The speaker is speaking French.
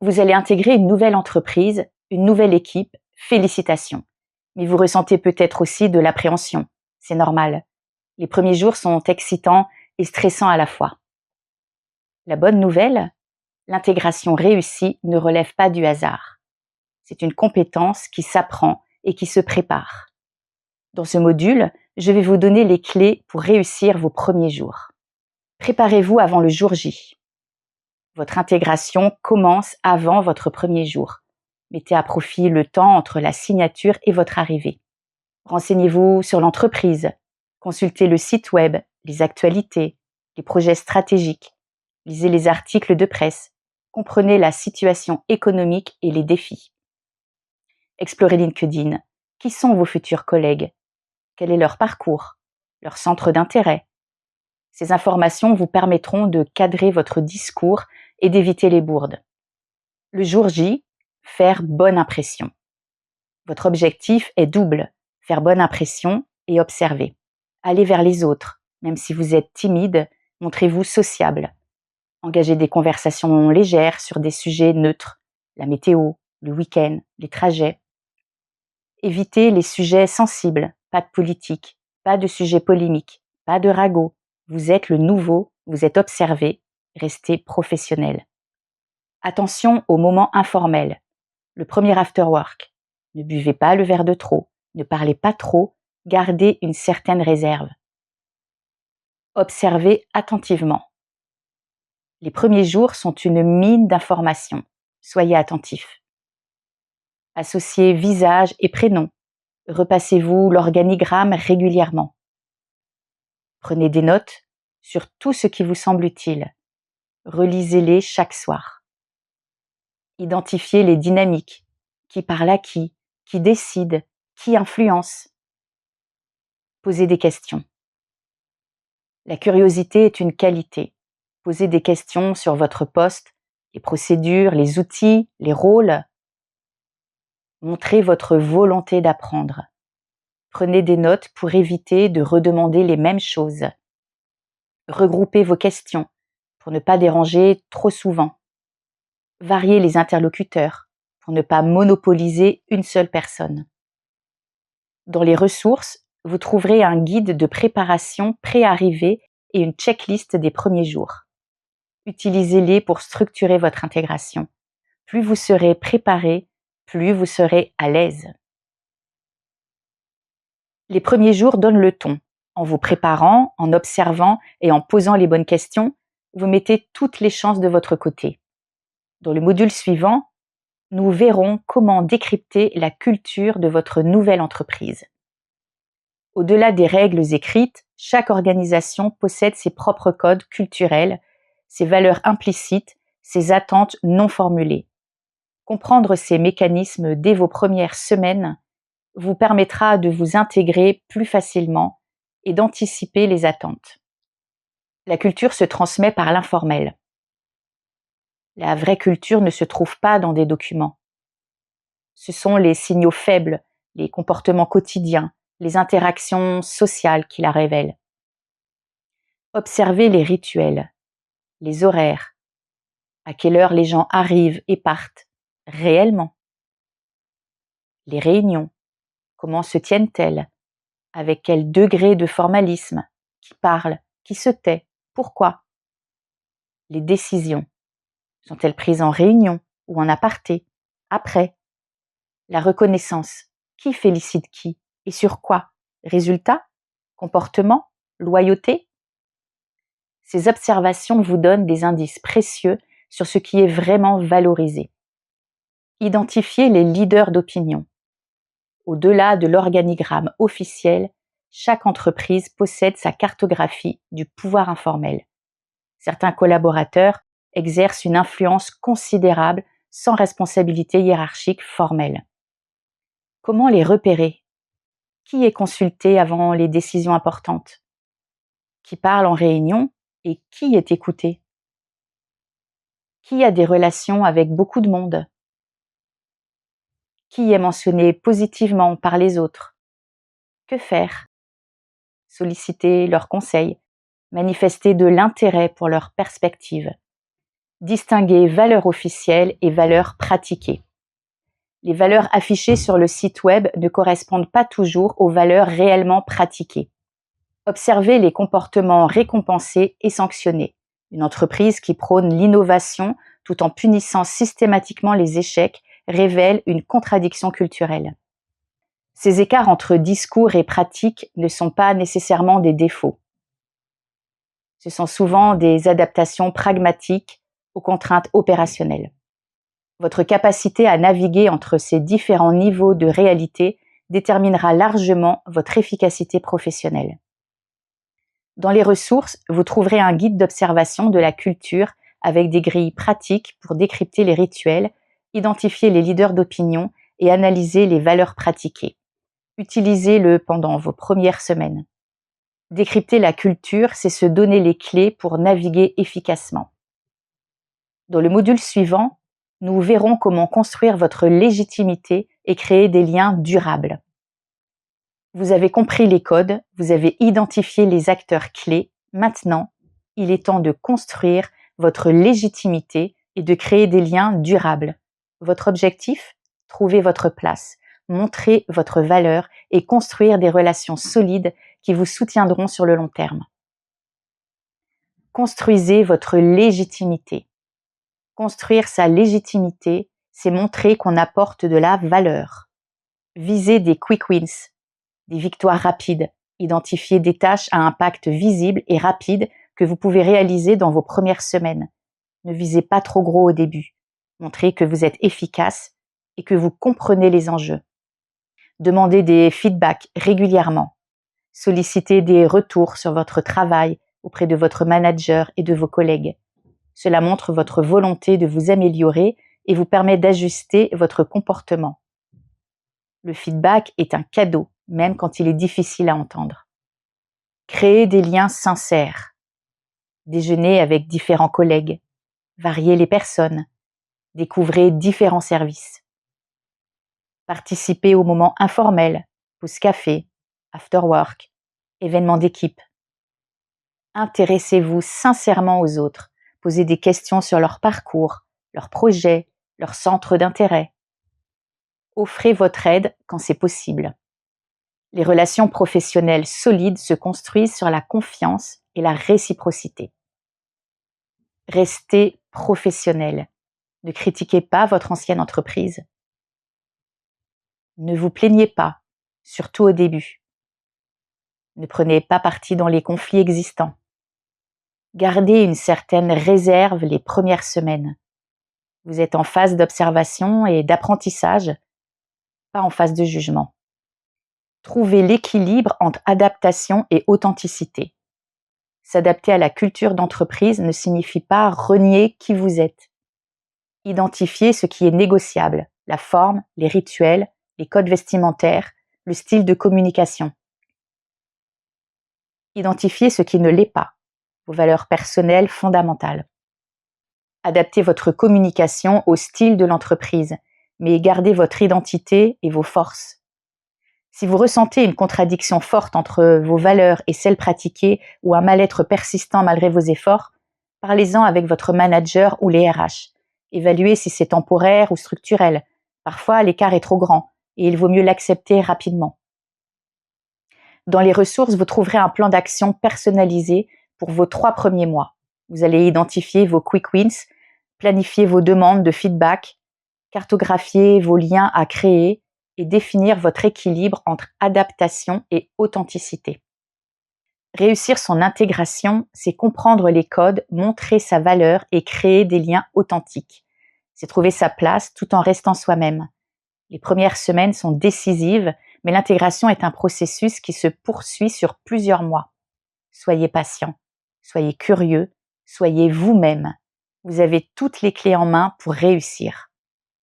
Vous allez intégrer une nouvelle entreprise, une nouvelle équipe, félicitations. Mais vous ressentez peut-être aussi de l'appréhension. C'est normal. Les premiers jours sont excitants et stressants à la fois. La bonne nouvelle, l'intégration réussie ne relève pas du hasard. C'est une compétence qui s'apprend et qui se prépare. Dans ce module, je vais vous donner les clés pour réussir vos premiers jours. Préparez-vous avant le jour J. Votre intégration commence avant votre premier jour. Mettez à profit le temps entre la signature et votre arrivée. Renseignez-vous sur l'entreprise. Consultez le site web, les actualités, les projets stratégiques. Lisez les articles de presse. Comprenez la situation économique et les défis. Explorez LinkedIn. Qui sont vos futurs collègues? Quel est leur parcours? Leur centre d'intérêt? Ces informations vous permettront de cadrer votre discours et d'éviter les bourdes. Le jour J, faire bonne impression. Votre objectif est double, faire bonne impression et observer. Allez vers les autres, même si vous êtes timide, montrez-vous sociable. Engagez des conversations légères sur des sujets neutres, la météo, le week-end, les trajets. Évitez les sujets sensibles, pas de politique, pas de sujets polémiques, pas de ragots. Vous êtes le nouveau, vous êtes observé, restez professionnel. Attention aux moments informels. Le premier after-work. Ne buvez pas le verre de trop, ne parlez pas trop, gardez une certaine réserve. Observez attentivement. Les premiers jours sont une mine d'informations. Soyez attentifs. Associez visage et prénom. Repassez-vous l'organigramme régulièrement. Prenez des notes sur tout ce qui vous semble utile. Relisez-les chaque soir. Identifiez les dynamiques. Qui parle à qui décide, qui influence. Posez des questions. La curiosité est une qualité. Posez des questions sur votre poste, les procédures, les outils, les rôles. Montrez votre volonté d'apprendre. Prenez des notes pour éviter de redemander les mêmes choses. Regroupez vos questions pour ne pas déranger trop souvent. Variez les interlocuteurs pour ne pas monopoliser une seule personne. Dans les ressources, vous trouverez un guide de préparation pré-arrivée et une checklist des premiers jours. Utilisez-les pour structurer votre intégration. Plus vous serez préparé, plus vous serez à l'aise. Les premiers jours donnent le ton. En vous préparant, en observant et en posant les bonnes questions, vous mettez toutes les chances de votre côté. Dans le module suivant, nous verrons comment décrypter la culture de votre nouvelle entreprise. Au-delà des règles écrites, chaque organisation possède ses propres codes culturels, ses valeurs implicites, ses attentes non formulées. Comprendre ces mécanismes dès vos premières semaines vous permettra de vous intégrer plus facilement et d'anticiper les attentes. La culture se transmet par l'informel. La vraie culture ne se trouve pas dans des documents. Ce sont les signaux faibles, les comportements quotidiens, les interactions sociales qui la révèlent. Observez les rituels, les horaires, à quelle heure les gens arrivent et partent, réellement. Les réunions, comment se tiennent-elles, avec quel degré de formalisme, qui parle, qui se tait, pourquoi. Les décisions, sont-elles prises en réunion ou en aparté, après. La reconnaissance, qui félicite qui et sur quoi? Résultat? Comportement? Loyauté? Ces observations vous donnent des indices précieux sur ce qui est vraiment valorisé. Identifiez les leaders d'opinion. Au-delà de l'organigramme officiel, chaque entreprise possède sa cartographie du pouvoir informel. Certains collaborateurs exercent une influence considérable sans responsabilité hiérarchique formelle. Comment les repérer? Qui est consulté avant les décisions importantes? Qui parle en réunion et qui est écouté? Qui a des relations avec beaucoup de monde? Qui est mentionné positivement par les autres? Que faire? Solliciter leurs conseils, manifester de l'intérêt pour leur perspective. Distinguez valeurs officielles et valeurs pratiquées. Les valeurs affichées sur le site web ne correspondent pas toujours aux valeurs réellement pratiquées. Observez les comportements récompensés et sanctionnés. Une entreprise qui prône l'innovation tout en punissant systématiquement les échecs révèle une contradiction culturelle. Ces écarts entre discours et pratique ne sont pas nécessairement des défauts. Ce sont souvent des adaptations pragmatiques aux contraintes opérationnelles. Votre capacité à naviguer entre ces différents niveaux de réalité déterminera largement votre efficacité professionnelle. Dans les ressources, vous trouverez un guide d'observation de la culture avec des grilles pratiques pour décrypter les rituels, identifier les leaders d'opinion et analyser les valeurs pratiquées. Utilisez-le pendant vos premières semaines. Décrypter la culture, c'est se donner les clés pour naviguer efficacement. Dans le module suivant, nous verrons comment construire votre légitimité et créer des liens durables. Vous avez compris les codes, vous avez identifié les acteurs clés. Maintenant, il est temps de construire votre légitimité et de créer des liens durables. Votre objectif ? Trouver votre place, montrer votre valeur et construire des relations solides qui vous soutiendront sur le long terme. Construisez votre légitimité. Construire sa légitimité, c'est montrer qu'on apporte de la valeur. Visez des quick wins, des victoires rapides. Identifiez des tâches à impact visible et rapide que vous pouvez réaliser dans vos premières semaines. Ne visez pas trop gros au début. Montrez que vous êtes efficace et que vous comprenez les enjeux. Demandez des feedbacks régulièrement. Sollicitez des retours sur votre travail auprès de votre manager et de vos collègues. Cela montre votre volonté de vous améliorer et vous permet d'ajuster votre comportement. Le feedback est un cadeau, même quand il est difficile à entendre. Créez des liens sincères. Déjeunez avec différents collègues. Variez les personnes. Découvrez différents services. Participez aux moments informels, pause café, after work, événements d'équipe. Intéressez-vous sincèrement aux autres. Posez des questions sur leur parcours, leurs projets, leurs centres d'intérêt. Offrez votre aide quand c'est possible. Les relations professionnelles solides se construisent sur la confiance et la réciprocité. Restez professionnel. Ne critiquez pas votre ancienne entreprise. Ne vous plaignez pas, surtout au début. Ne prenez pas parti dans les conflits existants. Gardez une certaine réserve les premières semaines. Vous êtes en phase d'observation et d'apprentissage, pas en phase de jugement. Trouvez l'équilibre entre adaptation et authenticité. S'adapter à la culture d'entreprise ne signifie pas renier qui vous êtes. Identifiez ce qui est négociable, la forme, les rituels, les codes vestimentaires, le style de communication. Identifiez ce qui ne l'est pas, vos valeurs personnelles fondamentales. Adaptez votre communication au style de l'entreprise, mais gardez votre identité et vos forces. Si vous ressentez une contradiction forte entre vos valeurs et celles pratiquées ou un mal-être persistant malgré vos efforts, parlez-en avec votre manager ou les RH. Évaluez si c'est temporaire ou structurel. Parfois, l'écart est trop grand et il vaut mieux l'accepter rapidement. Dans les ressources, vous trouverez un plan d'action personnalisé pour vos 3 premiers mois. Vous allez identifier vos quick wins, planifier vos demandes de feedback, cartographier vos liens à créer et définir votre équilibre entre adaptation et authenticité. Réussir son intégration, c'est comprendre les codes, montrer sa valeur et créer des liens authentiques. C'est trouver sa place tout en restant soi-même. Les premières semaines sont décisives, mais l'intégration est un processus qui se poursuit sur plusieurs mois. Soyez patient, soyez curieux, soyez vous-même. Vous avez toutes les clés en main pour réussir.